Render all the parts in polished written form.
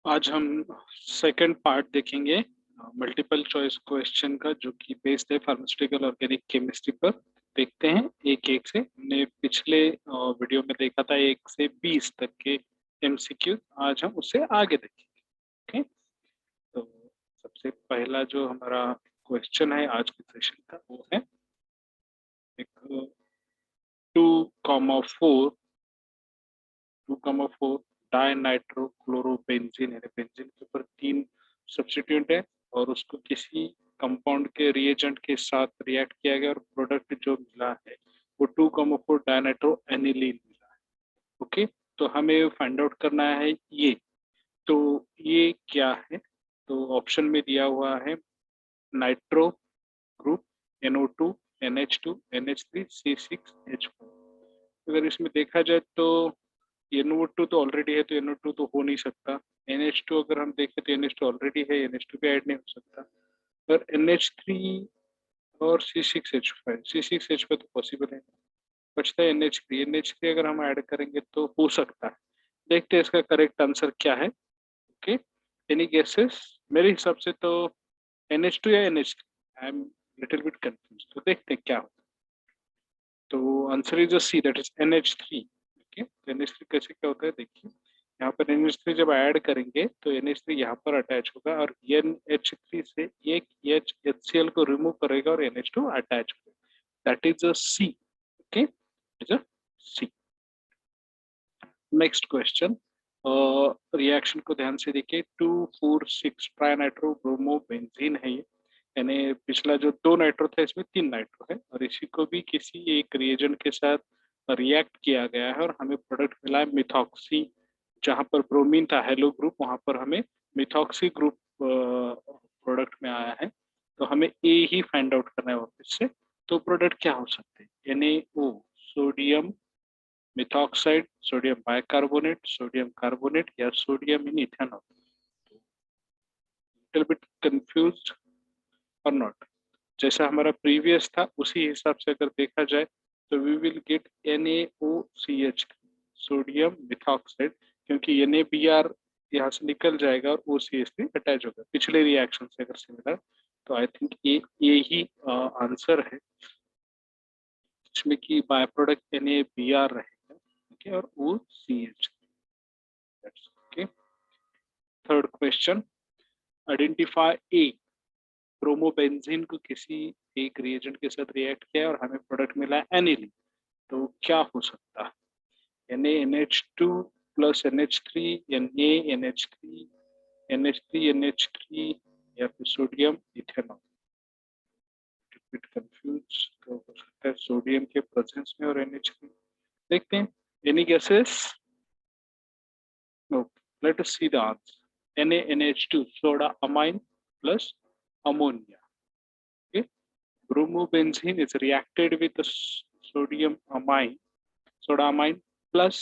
आज हम second part देखेंगे मल्टीपल चॉइस क्वेश्चन का, जो कि बेस्ड है फार्मास्यूटिकल ऑर्गेनिक केमिस्ट्री पर। देखते हैं एक एक से। हमने पिछले वीडियो में देखा था 1 से 20 तक के एमसीक्यू। आज हम उससे आगे देखेंगे। ओके, तो सबसे पहला जो हमारा क्वेश्चन है आज के सेशन का वो है एक 2,4 2,4 डाई नाइट्रो क्लोरोबेंजीन, यानी बेंजीन के ऊपर 3 सब्स्टिट्यूएंट है और उसको किसी कंपाउंड के रिएजेंट के साथ रिएक्ट किया गया और प्रोडक्ट जो मिला है वो 2,4 डायनाइट्रो एनिलीन मिला है। ओके, तो हमें फाइंड आउट करना है ये। तो ये क्या है? तो ऑप्शन में दिया हुआ है nitro group, NO2, NH2, NH3, C6H4। अगर इसमें देखा जाए तो NO2 तो ऑलरेडी है, तो NO2 तो हो नहीं सकता। NH2 अगर हम देखें तो NH2 ऑलरेडी है, NH2 भी ऐड नहीं हो सकता। पर NH3 और C6H5, C6H5 तो पॉसिबल है। बचता है NH3। NH3 अगर हम ऐड करेंगे तो हो सकता है। देखते हैं इसका करेक्ट आंसर क्या है। Okay, any guesses? मेरे हिसाब से तो NH2 या NH3, I am little bit confuse. तो देखते हैं क्या होता है। तो answer is C, that is NH3। Okay, तो NH3 कैसे क्या होता है देखिए। यहाँ पर NH3 जब ऐड करेंगे तो NH3 यहाँ पर अटैच होगा और NH3 से एक H HCl को रिमूव करेगा और NH2 अटैच होगा। That is a C. Okay, is a C. Next question, reaction को ध्यान से देखिए। 2,4,6 ट्राई नाइट्रो ब्रोमो बेंजीन है ये। यानी पिछला जो 2 नाइट्रो था, इसमें 3 नाइट्रो है और इसी को भी किसी एक रिएजेंट के साथ रिएक्ट किया गया है और हमें प्रोडक्ट मिला है मिथॉक्सी। जहां पर ब्रोमीन था हेलो ग्रुप, वहां पर हमें मिथॉक्सी ग्रुप प्रोडक्ट में आया है। तो हमें ए ही फाइंड आउट करना है वापस से। तो प्रोडक्ट क्या हो सकते हैं? NaO, sodium methoxide, sodium bicarbonate, sodium carbonate या sodium in ethanol. Little bit confused और नॉट? जैसा हमारा प्रीवियस था उसी हिसाब से अगर देखा जाए तो we will get NaOCH, sodium methoxide, क्योंकि NaBr यहाँ से निकल जाएगा और OCH3 अटैच होगा पिछले रिएक्शन से अगर सिमिलर। तो आई थिंक ये ही आंसर है, जिसमें कि बाय प्रोडक्ट NaBr रहेगा। ओके, और OCH। Okay, third question, identify A. Bromobenzene को किसी एक रिएजेंट के साथ रिएक्ट किया और हमें प्रोडक्ट मिला है एनिलीन। तो क्या हो सकता है? NaNH2 plus NH3, NaNH3, NH3NH3 या फिर सोडियम इथेनॉल। बिट कंफ्यूज तो हो सकता है सोडियम के प्रेजेंस में और NH3। देखते हैं, any guesses? No, let us see the answer. NaNH2 soda amine plus ammonia. Okay, bromobenzene is reacted with the sodium amine, soda amine plus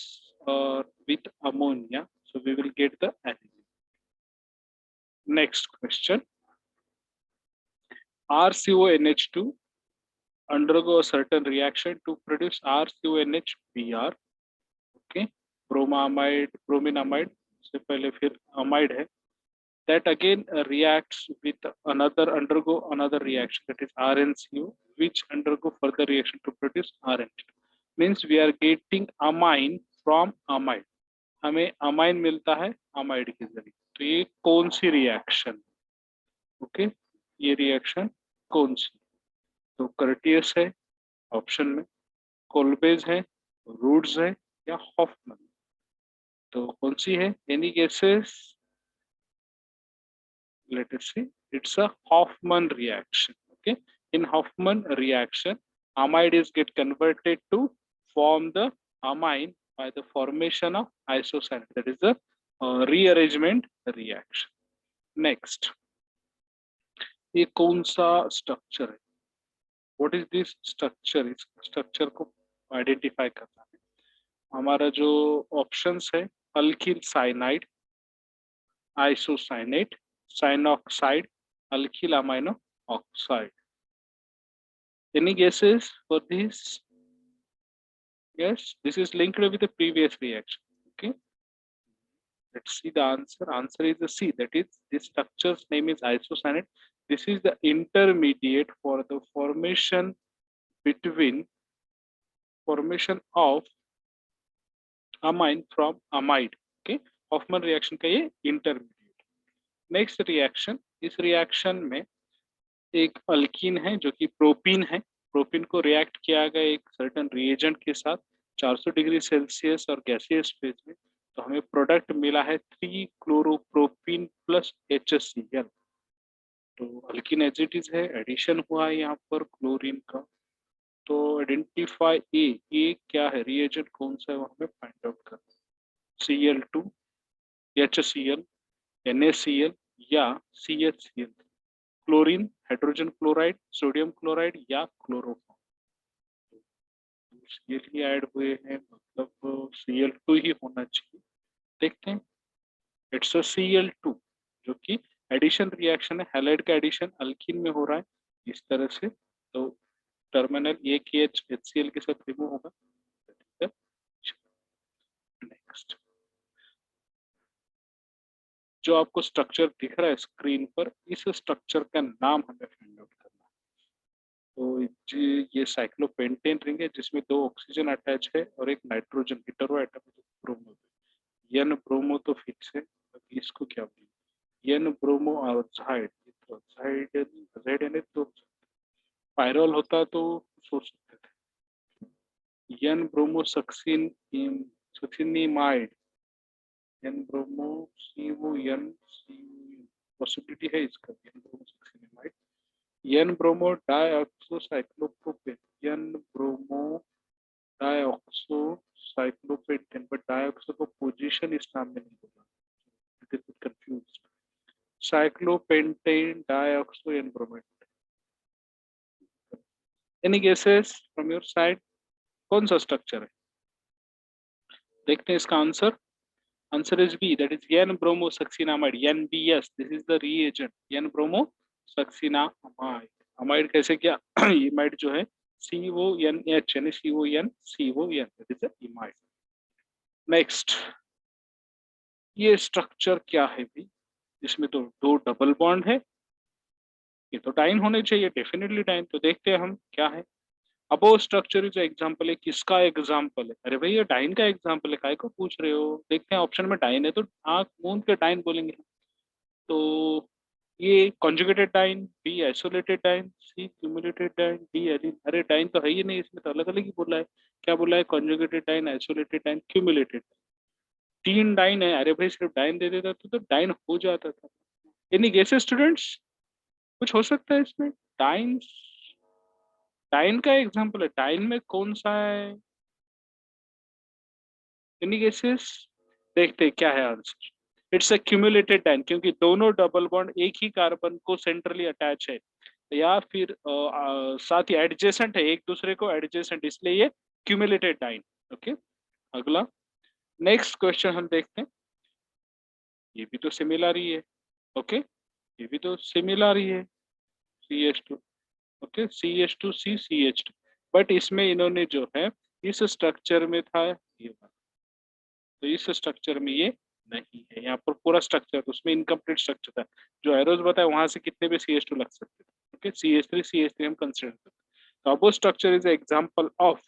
with ammonia. So we will get the aniline. Next question, RCONH2 undergo a certain reaction to produce RCONHBr. Okay, bromamide, brominamide से पहले फिर amide है, that again reacts with another, undergo another reaction, that is RNCO, which undergo further reaction to produce RNCO. Means we are getting amine from amide, हमें amine मिलता है amide के जरिए। तो ये कौन सी रिएक्शन? ओके, ये रिएक्शन कौन सी? तो कर्टियस है ऑप्शन में, कोल्बेज है, रूड्स है या हॉफमैन। तो कौन सी है? Any guesses? Let us see, it's a Hoffman reaction. Okay, in Hoffman reaction amide is get converted to form the amine by the formation of isocyanate, that is the rearrangement reaction. Next, ये कौन सा structure है? What is this structure? इस structure को identify करना है। हमारा जो ऑप्शंस है, alkyl cyanide, isocyanate, cyanoxide, alkyl amino oxide. Any guesses for this? Yes, this is linked with the previous reaction. Okay, Let's see the answer. Answer is the C. That is, this structure's name is isocyanate. This is the intermediate for the formation between formation of amine from amide. Okay, Hoffman reaction का ये intermediate. Next reaction, इस reaction में एक alkyne है जो कि propene है. Propene को रिएक्ट किया गया एक सर्टेन रिएजेंट के साथ 400 डिग्री सेल्सियस और गैसियस फेज में, तो हमें प्रोडक्ट मिला है 3 क्लोरोप्रोपीन प्लस HCl. तो अल्कीन एज इट इज है, एडिशन हुआ है यहाँ पर क्लोरीन का. तो आइडेंटिफाई ए क्या है, रिएजेंट कौन सा है वो हमें फाइंड आउट करना है. Cl2, HCl, NaCl या CHCl. Chlorine, hydrogen chloride, sodium chloride या क्लोरोफॉर्म. Cl ही ऐड हुए हैं, मतलब Cl2 ही होना चाहिए. देखते हैं. इट्स अ Cl2 जो कि एडिशन रिएक्शन है, हैलाइड का एडिशन अल्कीन में हो रहा है इस तरह से. तो टर्मिनल एक एच HCl के साथ रिमूव होगा. नेक्स्ट, जो आपको स्ट्रक्चर दिख रहा है स्क्रीन पर, इस स्ट्रक्चर का नाम हमें फाइंड आउट करना है. तो ये साइक्लोपेंटेन रिंग है जिसमें 2 ऑक्सीजन अटैच है और एक नाइट्रोजन हेटेरो एटम है, ब्रोमो. एन ब्रोमो तो फिक्स है, अभी इसको क्या बोलेंगे, एन ब्रोमो आक्साइड. तो आक्साइड तो पायरोल होता तो सोच सकते थे. N bromo succin succinimide, N bromo CO N possibility है इसका. N bromo succinimide, N bromo dioxocyclopropane, N bromo dioxocyclopentane. But dioxo को पोजीशन इस नाम में नहीं बोला, it is confused. Cyclopentane dioxo N bromide. Any guesses from your side, कौन सा स्ट्रक्चर है? देखते हैं इसका answer. Answer is B, that is N-bromosuccinamide, NBS. This is the reagent, N-bromosuccinamide. amide कैसे क्या? amide जो है CONH यानी CON, that is the amide. Next, ये स्ट्रक्चर क्या है भी? इसमें तो 2 डबल बॉन्ड है, ये तो डाइन होने चाहिए, डेफिनेटली डाइन. तो देखते हैं हम क्या है. अबो स्ट्रक्चर इज एग्जांपल है, किसका एग्जांपल है? अरे भाई ये डाइन का एग्जांपल है, काय को पूछ रहे हो? देखते हैं ऑप्शन में डाइन है तो आंख मूंद के डाइन बोलेंगे. तो ये conjugated diene, B isolated diene, C cumulated diene, D allene. अरे डाइन तो है ही नहीं, इसमें तो अलग अलग ही बोला है. क्या बोला है? Conjugated diene, isolated diene, cumulated. 3 diene है. अरे भाई सिर्फ डाइन दे देता तो डाइन हो जाता था. एनी गेसेस स्टूडेंट्स, कुछ हो सकता है इसमें? डाइन, डाइन का एग्जांपल है, डाइन में कौन सा है? Any guesses? देखते हैं क्या है answer. It's a cumulated diene, क्योंकि दोनों डबल बॉन्ड एक ही कार्बन को सेंट्रली अटैच है, या फिर साथ ही एडजेसेंट है, एक दूसरे को एडजेसेंट, इसलिए ये क्यूमुलेटेड डाइन. ओके, अगला नेक्स्ट क्वेश्चन हम देखते हैं. ये भी तो सिमिलर ही है. ओके, ये भी तो सिमिलर ही है. CH2. Okay, CH2C CH2. But इसमें इन्होंने जो है इस स्ट्रक्चर में था ये, तो इस स्ट्रक्चर में ये नहीं है. यहाँ पर पूरा स्ट्रक्चर, उसमें इनकम्प्लीट स्ट्रक्चर था. जो एरोज बताया वहां से कितने भी CH2 लग सकते थे. ओके, CH3 हम कंसिडर करते हैं. तो अब वो स्ट्रक्चर इज एग्जांपल ऑफ.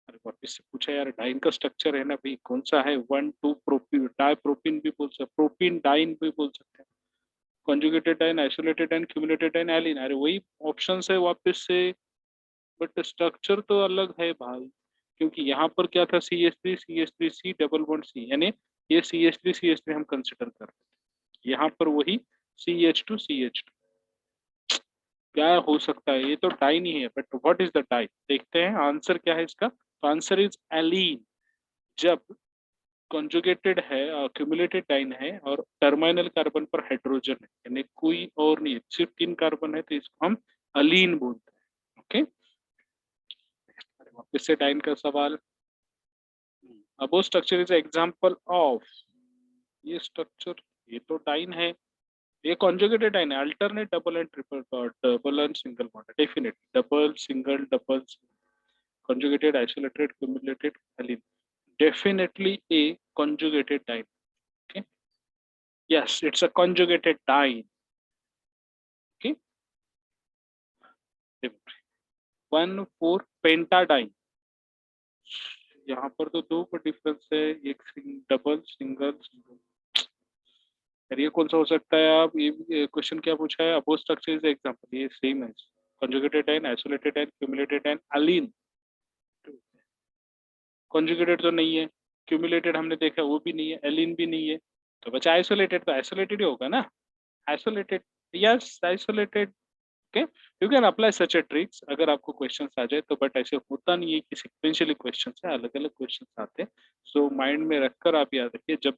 अरे वापिस से पूछा यार, डाइन का स्ट्रक्चर है ना भाई, कौन सा है? 1,2 प्रोपीन, डाई प्रोपीन भी बोल सकते, प्रोपीन डाइन भी बोल सकते हैं, conjugated diene, isolated diene, cumulated diene, allene. अरे वही ऑप्शन है वापस से, बट स्ट्रक्चर तो अलग है भाई. क्योंकि यहाँ पर क्या था? CH3 डबल बॉन्ड C, यानी ये CH3 हम कंसिडर कर रहे हैं. यहाँ पर वही CH2. क्या हो सकता है? ये तो डाइन ही है, but what is the diene? देखते हैं आंसर क्या है इसका. तो आंसर इज एलीन. जब कॉन्जुगेटेड है, क्यूमुलेटेड डाइन है और टर्मिनल कार्बन पर हाइड्रोजन है, यानी कोई और नहीं, सिर्फ 3 कार्बन है, तो इसको हम अलीन बोलते हैं. ओके, वापस से डाइन का सवाल. अब वो स्ट्रक्चर इज एग्जांपल ऑफ. ये स्ट्रक्चर, ये तो डाइन है, ये कॉन्जुगेटेड डाइन है, alternate double and triple, double and single bond, definitely double single double, conjugated, isolated, cumulated, alene. Definitely a conjugated diene. Yes, it's a conjugated diene. Okay. 1,4 pentadiene, यहाँ पर तो दो का डिफरेंस है, एक डबल सिंगल सिंगल। ये कौन सा हो सकता है? आप ये क्वेश्चन क्या पूछा है? अपोज स्ट्रक्चर इज एग्जांपल, ये सेम है। Conjugated diene, isolated diene, cumulated diene, allene. Conjugated तो नहीं है, क्यूमुलेटेड हमने देखा वो भी नहीं है, एलीन भी नहीं है, तो बचा आइसोलेटेड। तो आइसोलेटेड ही होगा ना, isolated. Yes, isolated. Okay, you can apply such A tricks अगर आपको क्वेश्चन आ जाए तो, बट ऐसे होता नहीं है कि सिक्वेंशियली क्वेश्चन है, अलग अलग क्वेश्चन आते हैं। सो माइंड में रखकर आप याद रखिए, जब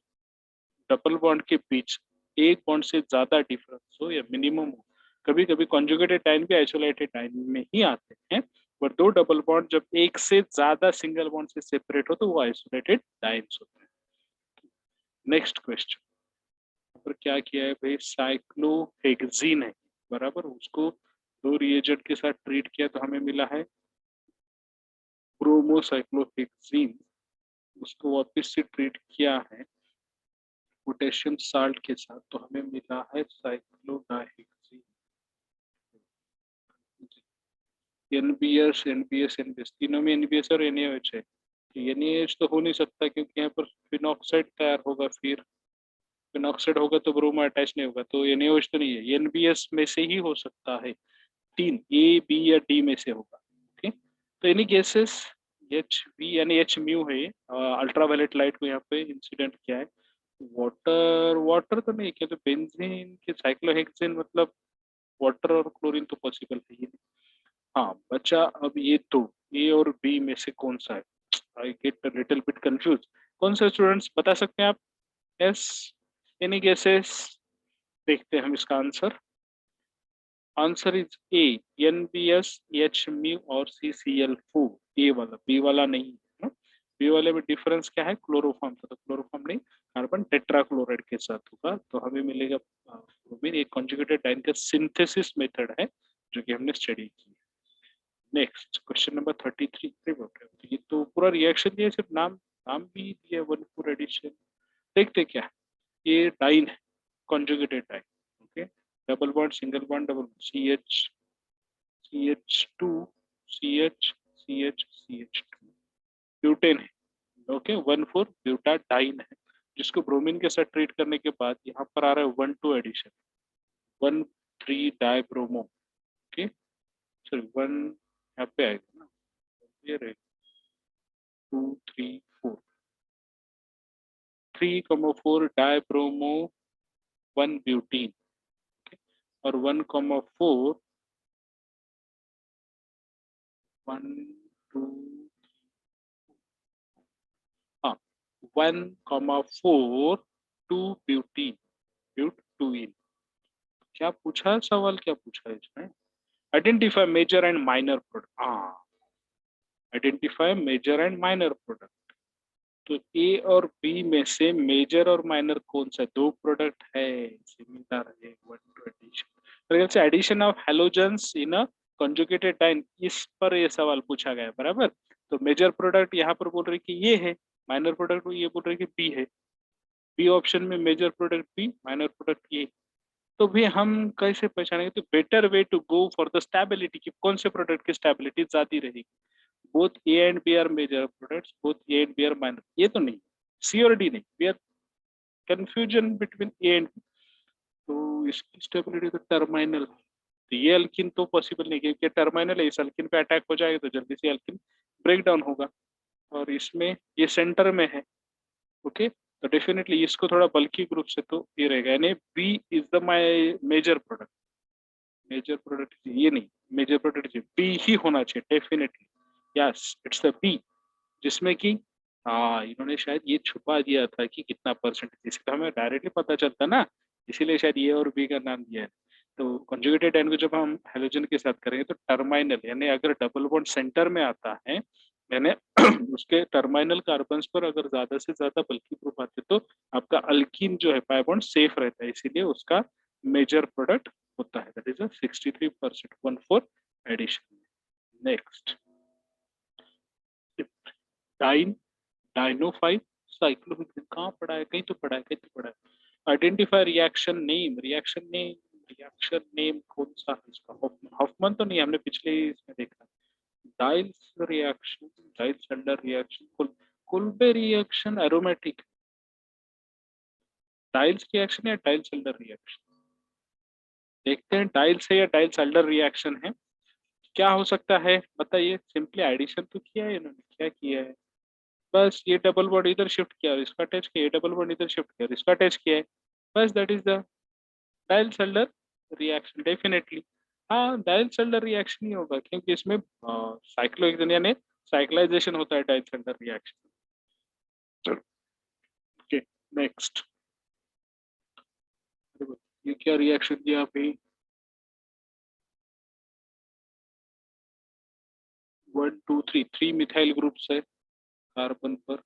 डबल बॉन्ड के बीच एक बॉन्ड से ज्यादा डिफरेंस हो या मिनिमम हो, कभी कभी कॉन्जुगेटेड डाइन भी आइसोलेटेड डाइन में ही आते हैं, पर दो डबल बॉन्ड जब एक से ज्यादा सिंगल बॉन्ड से सेपरेट हो तो वो आइसोलेटेड डाइन्स होते हैं। नेक्स्ट क्वेश्चन पर क्या किया है भाई, साइक्लोहेक्सीन है बराबर, उसको दो रिएजेंट के साथ ट्रीट किया तो हमें मिला है ब्रोमोसाइक्लोहेक्सीन। उसको वापस से ट्रीट किया है पोटेशियम साल्ट के साथ तो हमें मिला है साइक्लोडाहेक्सीन। एनबीएस एनबीएस एनबीएस, तीनों में एनबीएस और एनएच है। एनएच तो हो नहीं सकता क्योंकि यहाँ पर फिनॉक्साइड तैयार होगा, फिर फिनॉक्साइड होगा तो ब्रोमो अटैच नहीं होगा, तो एनएच तो नहीं है, एनबीएस में से ही हो सकता है। तीन ए बी या डी में से होगा। ओके, तो एनी केसेस एच वी यानी एच म्यू है, अल्ट्रावायलेट लाइट को यहाँ पे इंसिडेंट किया है। वाटर वाटर तो नहीं किया, तो बेंजीन के साइक्लोहेक्सेन मतलब वाटर और क्लोरीन तो पॉसिबल है ही नहीं। हाँ बचा अब ये तो, ए और बी में से कौन सा है? I get little bit confuse. कौन सा स्टूडेंट्स बता सकते हैं आप? Yes, any guesses? देखते हैं हम इसका answer. Answer is a, NBS H mu और CCl4। ए वाला, बी वाला नहीं है। बी वाले में डिफरेंस क्या है? क्लोरोफॉर्म था, तो क्लोरोफॉर्म नहीं, कार्बन टेट्राक्लोराइड के साथ होगा तो हमें मिलेगा ब्रोमीन। एक कॉन्जुगेटेड डाइन का सिंथेसिस मेथड है जो कि हमने स्टडी की। Next question number 33। ये तो पूरा रिएक्शन दिया, सिर्फ नाम नाम भी दिया, 1,4 एडिशन। देखते क्या, ये डाइन है, conjugated diene. Okay, double bond single bond double, CH2 CH2 butane है। ओके, 1,4 ब्यूटाडाइन है, जिसको ब्रोमीन के साथ ट्रीट करने के बाद यहाँ पर आ रहा है 1,2 एडिशन, 1,3 डाइब्रोमो। ओके, सॉरी 1 यहाँ पे आएगा ना, ये रहेगा 2, 3, 4, 3,4 डाइब्रोमो 1 ब्यूटीन। और 1,4 1 2 हाँ 1,4 2 ब्यूटीन, ब्यूट 2 इन। क्या पूछा है सवाल, क्या पूछा है इसमें? Identify major and minor product. हाँ, identify major and minor product. तो ए और बी में से मेजर और माइनर कौन सा? दो प्रोडक्ट है सिमिलर है, 1 to addition, addition of halogens in a conjugated diene, इस पर ये सवाल पूछा गया है बराबर। तो मेजर प्रोडक्ट यहाँ पर बोल रहे कि ये है, माइनर प्रोडक्ट ये बोल रहे कि बी है। बी ऑप्शन में major product B, minor product ये। तो भी हम कैसे पहचानेंगे? तो better way to go for the stability, कि कौन से प्रोडक्ट की स्टेबिलिटी ज्यादा रहेगी। Both A and B are major products, both A and B are minor, ये तो नहीं, सी और डी नहीं, we are confusion between A and B. तो इसकी स्टेबिलिटी तो टर्मिनल है, तो ये अल्किन तो पॉसिबल नहीं, क्योंकि टर्मिनल है, इस अल्किन पे अटैक हो जाएगा तो जल्दी से अल्किन ब्रेक डाउन होगा। और इसमें ये सेंटर में है। ओके, तो डेफिनेटली इसको थोड़ा बल्कि ग्रुप से तो ये रहेगा, यानी B is the my major product. Major product ये नहीं, मेजर प्रोडक्ट बी ही होना चाहिए definitely. Yes, it's the B, जिसमें कि हाँ इन्होंने शायद ये छुपा दिया था कि कितना परसेंटेज, इसका हमें डायरेक्टली पता चलता ना, इसीलिए शायद ए और बी का नाम दिया है। तो कॉन्जुगेटेड एंड को जब हम हेलोजन के साथ करेंगे तो टर्माइनल, यानी अगर डबल बॉन्ड सेंटर में आता है, यानी उसके टर्माइनल कार्बन पर अगर ज्यादा से ज्यादा बल्कि ग्रुप आते तो आपका अल्कीन जो है पाई बॉन्ड सेफ रहता है, इसीलिए उसका मेजर प्रोडक्ट होता है, that is a 63%, 1,4 addition. Next, diene, dienophile cyclohexane, कहाँ पढ़ा है? कहीं तो पढ़ा है, कहीं तो पढ़ा है। आइडेंटिफाई रिएक्शन नेम कौन सा है इसका? हॉफमैन तो नहीं, हमने पिछले ही इसमें देखा। Diels reaction, Diels Alder reaction, Kolbe reaction aromatic, Diels reaction या डाइल्स-हेल्डर रिएक्शन? देखते हैं डाइल्स है या डाइल्स-हेल्डर रिएक्शन है। क्या हो सकता है बताइए? सिंपली एडिशन तो किया है इन्होंने, क्या किया है? बस ये डबल बॉन्ड इधर शिफ्ट किया और इसका अटैच किया, ये डबल बॉन्ड इधर शिफ्ट किया और इसका अटैच किया है। बस that is the Diels Alder reaction. Definitely हाँ, डाइल्स-हेल्डर रिएक्शन ही होगा, क्योंकि इसमें साइक्लोहेक्सेन यानी साइक्लाइजेशन होता है डाइल्स-हेल्डर रिएक्शन। चलो ओके, नेक्स्ट। ये क्या रिएक्शन दिया अभी? 1 2 3 3 मिथाइल ग्रुप्स है कार्बन पर।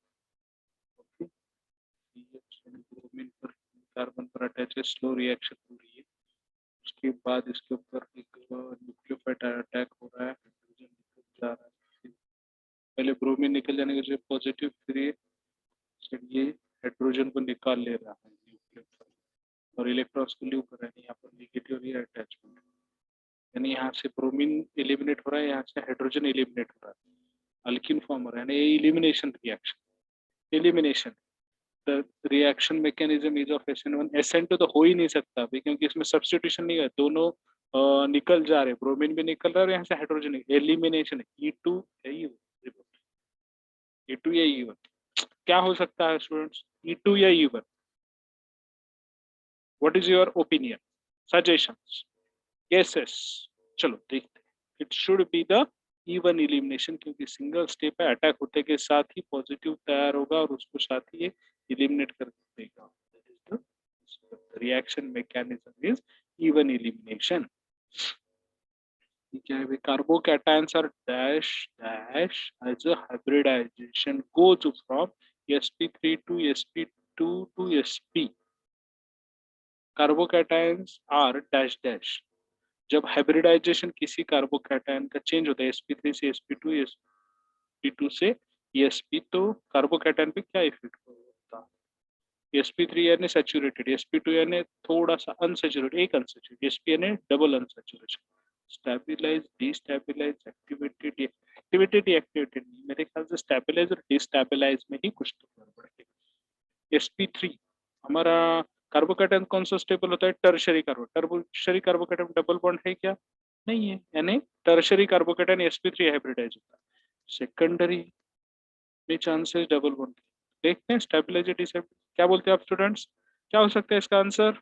ब्रोमीन पर, कार्बन पर अटैच है, स्लो रिएक्शन हो रही है। उसके बाद इसके ऊपर एक न्यूक्लियोफाइड अटैक हो रहा है, हाइड्रोजन निकल जा रहा है। पहले ब्रोमीन निकल जाने के बाद पॉजिटिव, फिर ये हाइड्रोजन को निकाल ले रहा है न्यूक्लियोफाइड और इलेक्ट्रॉन्स को लीव कर रहा है। यहाँ पर नेगेटिव अटैचमेंट, यानी यहाँ से ब्रोमीन एलिमिनेट हो रहा है, यहाँ से हाइड्रोजन एलिमिनेट हो रहा है, अल्किन फॉर्म हो रहा है, यानी elimination reaction. Elimination the reaction mechanism is of SN1। SN2 तो हो ही नहीं सकता भाई, क्योंकि इसमें सब्स्टिट्यूशन नहीं है, दोनों निकल जा रहे, ब्रोमीन भी निकल रहा है और यहाँ से हाइड्रोजन। एलिमिनेशन E2 है, E2 या E1? क्या हो सकता है स्टूडेंट्स? E2 या E1? What is your opinion, suggestions, guesses? चलो देखते हैं। It should be the E1 elimination, क्योंकि सिंगल स्टेप है, अटैक होते के साथ ही पॉजिटिव तैयार होगा और उसको साथ ही एलिमिनेट कर देगा। Reaction mechanism is E1 elimination. क्या है? Carbocations are dash dash as a hybridization goes from sp3 to sp2 to sp। Carbocations are dash dash, जब हाइब्रिडाइजेशन किसी कार्बोकैटायन का चेंज होता है sp3 से sp2, sp2 से sp, तो कार्बोकैटायन पे क्या इफेक्ट होता है? sp3 यानी सैचुरेटेड, sp2 यानी थोड़ा सा अनसैचुरेटेड, एक अनसैचुरेटेड, sp यानी double unsaturation. Stabilize, destabilize, activated, activated deactivated, मेरे ख्याल से स्टेबलाइज और डिस्टेबलाइज में ही कुछ तो गड़बड़ है। sp3 हमारा कार्बोकैटायन कौन सा स्टेबल होता है? टर्शरी कार्बोकैटायन डबल बॉन्ड है क्या? नहीं है, यानी टर्शरी कार्बोकैटायन sp3 हाइब्रिडाइज होता है। सेकेंडरी में चांसेस डबल बॉन्ड। देखते हैं स्टेबिलिटी से क्या बोलते हैं आप स्टूडेंट्स, क्या हो सकता है इसका answer?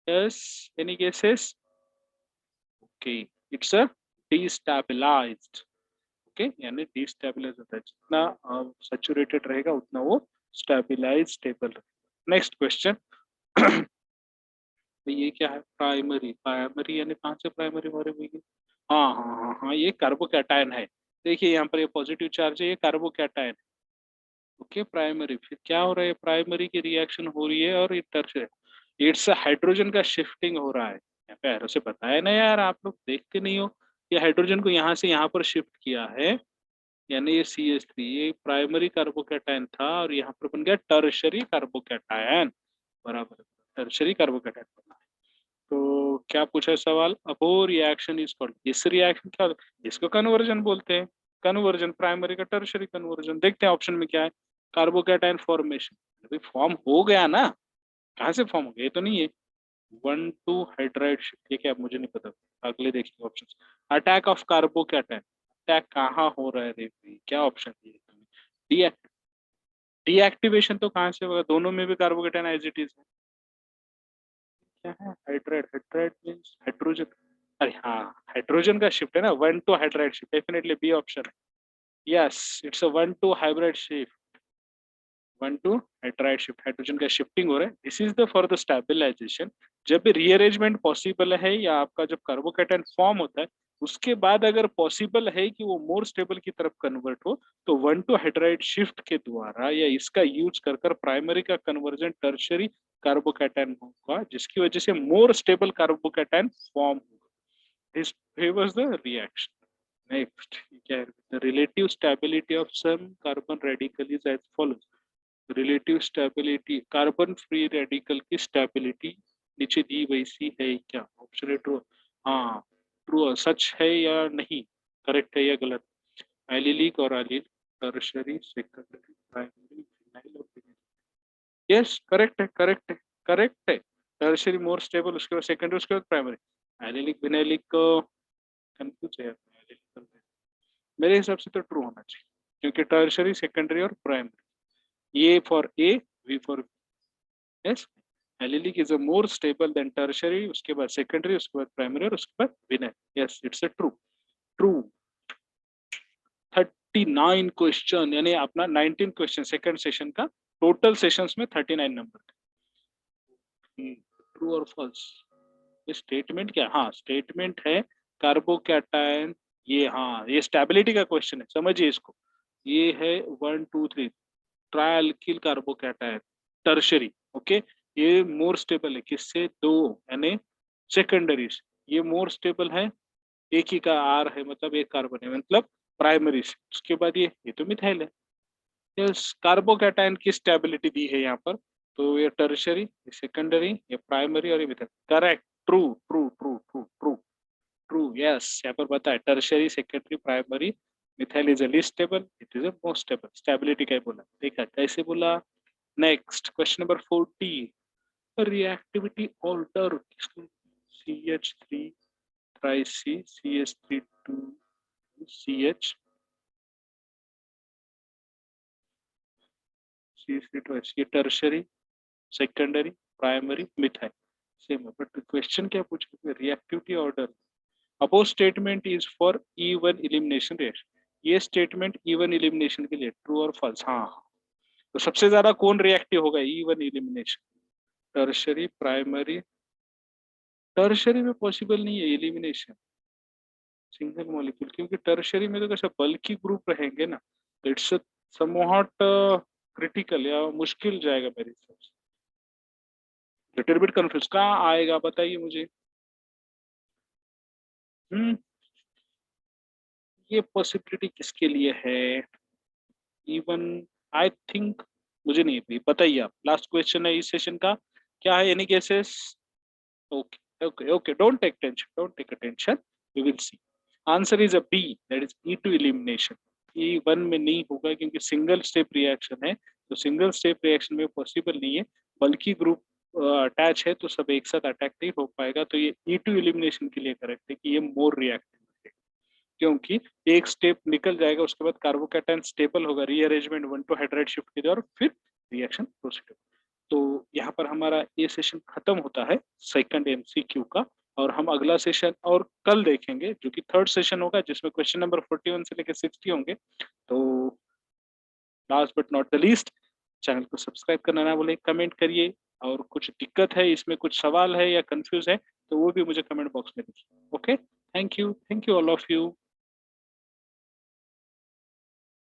Yes, any guesses? Okay, it's a destabilized. Okay, यानी डिस्टेबलाइज होता है, जितना सैचुरेटेड रहेगा उतना वो स्टेबलाइज स्टेबल रहेगा। Next question. तो ये क्या है? प्राइमरी, प्राइमरी यानी कहाँ से प्राइमरी हो रही है? हाँ हाँ हाँ हाँ, ये कार्बोकैटायन है। देखिए यहाँ पर ये पॉजिटिव चार्ज है, ये कार्बोकैटायन। ओके, प्राइमरी, फिर क्या हो रहा है? प्राइमरी की रिएक्शन हो रही है और ये टर्शियरी, इट्स हाइड्रोजन का शिफ्टिंग हो रहा है। यहाँ पे एरो से बताया ना यार, आप लोग देखते नहीं हो? ये हाइड्रोजन को यहाँ से यहाँ पर शिफ्ट किया है, यानी ये CH3, ये प्राइमरी कार्बोकैटायन था और यहाँ पर बन गया टर्शरी कार्बोकैटायन। बराबर, टर्शरी कार्बोकैटायन बना है। तो क्या पूछा है सवाल? अबो रिएक्शन इज कॉल्ड, इस रिएक्शन क्या, इसको कन्वर्जन बोलते हैं। कन्वर्जन, प्राइमरी का टर्शरी कन्वर्जन। देखते हैं ऑप्शन में क्या है। कार्बोकैटायन फॉर्मेशन, अभी फॉर्म हो गया ना, कहाँ से फॉर्म हो गया? ये तो नहीं है। 1 2 हाइड्राइड शिफ्ट, ये क्या? मुझे नहीं पता, अगले देखिए option. Attack of carbocation, attack कहाँ हो रहा है? देखिए क्या ऑप्शन दिए तुमने। डीएक्टिवेशन तो कहाँ से होगा? दोनों में भी कार्बोकैटायन एज इट इज है। क्या है? Hydride, hydride means hydrogen. अरे हाँ, हाइड्रोजन का शिफ्ट है ना, 1 2 hydride shift, definitely B option है। Yes, it's a 1 2 hybrid shift. 1 2 hydride shift, hydrogen का शिफ्टिंग हो रहा है। This is the for the stabilization. जब भी रीअरेंजमेंट पॉसिबल है या आपका जब कार्बोकैटायन फॉर्म होता है, उसके बाद अगर पॉसिबल है कि वो मोर स्टेबल की तरफ कन्वर्ट हो, तो 1 2 हाइड्राइड शिफ्ट के द्वारा या इसका यूज कर कर प्राइमरी का कन्वर्जन टर्शरी कार्बोकैटायन होगा, जिसकी वजह से मोर स्टेबल कार्बोकैटायन फॉर्म होगा। This favours the reaction. Next क्या है? The relative stability of some carbon radical is as follows. Relative stability, carbon free radical की स्टेबिलिटी नीचे दी वैसी है क्या? ऑप्शन है ट्रू। हाँ ट्रू, सच है या नहीं, करेक्ट है या गलत? एलिलिक और अलील, टर्शरी, सेकेंडरी, प्राइमरी, फिनाइल और विनाइल। यस करेक्ट है, करेक्ट है, करेक्ट है। टर्शरी मोर स्टेबल, उसके बाद सेकेंडरी, उसके बाद प्राइमरी। एलिलिक विनाइलिक कंफ्यूज है यार। मेरे हिसाब से तो ट्रू होना चाहिए, क्योंकि टर्शरी, सेकेंडरी और primary, A for A, V for yes. Allylic is a more stable than tertiary, उसके बाद सेकेंडरी, उसके बाद प्राइमरी और उसके बाद vinyl. Yes it's a true. True. 39 question, यानी अपना 19 क्वेश्चन सेकंड सेशन का, टोटल सेशंस में 39 नंबर। ट्रू और फॉल्स, ये स्टेटमेंट क्या? हाँ स्टेटमेंट है कार्बोकैटायन, ये हाँ ये स्टेबिलिटी का क्वेश्चन है, समझिए इसको। ये है 1 2 3 ट्रायल्किल कार्बोकैटायन टर्शरी, ओके। ये मोर स्टेबल है किससे? दो, यानी सेकेंडरी से। ये मोर स्टेबल है, एक ही का आर है, मतलब एक कार्बन है, मतलब प्राइमरी से। उसके बाद ये तो मिथाइल है। ये कार्बोकैटायन की स्टेबिलिटी दी है यहाँ पर, तो ये टर्शरी, ये सेकेंडरी, ये प्राइमरी और ये methyl. Correct, true true true true true true, yes. यहाँ पर बताया tertiary, secondary, primary, methyl is a least stable, it is a most stable. Stability का बोला, देखा कैसे बोला। Next question number 40, reactivity order, CH3 tri CH3 2 CH CH3 tri, ये tertiary, secondary, primary, methyl, same है। बट क्वेश्चन क्या पूछा? Reactivity order. Oppose statement is for even elimination reaction, ये स्टेटमेंट इवन एलिमिनेशन के लिए, ट्रू और false? हाँ। तो सबसे ज्यादा कौन रिएक्टिव होगा even elimination? Tertiary, primary. Tertiary में पॉसिबल नहीं है एलिमिनेशन सिंगल मॉलिक्यूल, क्योंकि टर्शरी में तो कैसा बल्कि ग्रुप रहेंगे ना, तो इट्स समवॉट क्रिटिकल या मुश्किल जाएगा मेरे हिसाब से। लिटिल बिट कंफ्यूज कहाँ आएगा बताइए मुझे। हम्म, ये पॉसिबिलिटी किसके लिए है? इवन आई थिंक, मुझे नहीं भी, बताइए आप। लास्ट क्वेश्चन है इस सेशन का, क्या है any guesses? Okay okay okay, don't take tension, don't take tension, we will see. Answer is a B, that is E two elimination. E one में नहीं होगा क्योंकि सिंगल स्टेप रिएक्शन है, तो सिंगल स्टेप रिएक्शन में possible नहीं है। बल्कि ग्रुप अटैच है तो सब एक साथ अटैक नहीं हो पाएगा, तो ये ई टू एलिमिनेशन के लिए करेक्ट है कि ये मोर रिएक्टिव है, क्योंकि एक स्टेप निकल जाएगा, उसके बाद कार्बोकैटायन स्टेबल होगा, रीअरेंजमेंट 1 to हाइड्राइड शिफ्ट के द्वारा, फिर रिएक्शन प्रोसीड। तो यहाँ पर हमारा ये सेशन खत्म होता है सेकंड MCQ का, और हम अगला सेशन और कल देखेंगे जो कि थर्ड सेशन होगा, जिसमें क्वेश्चन नंबर 41 से लेकर 60 होंगे। तो last but not the least, channel को सब्सक्राइब करना ना भूलें, कमेंट करिए, और कुछ दिक्कत है इसमें, कुछ सवाल है या कंफ्यूज है, तो वो भी मुझे कमेंट बॉक्स में दीजिए। Okay, thank you all of you.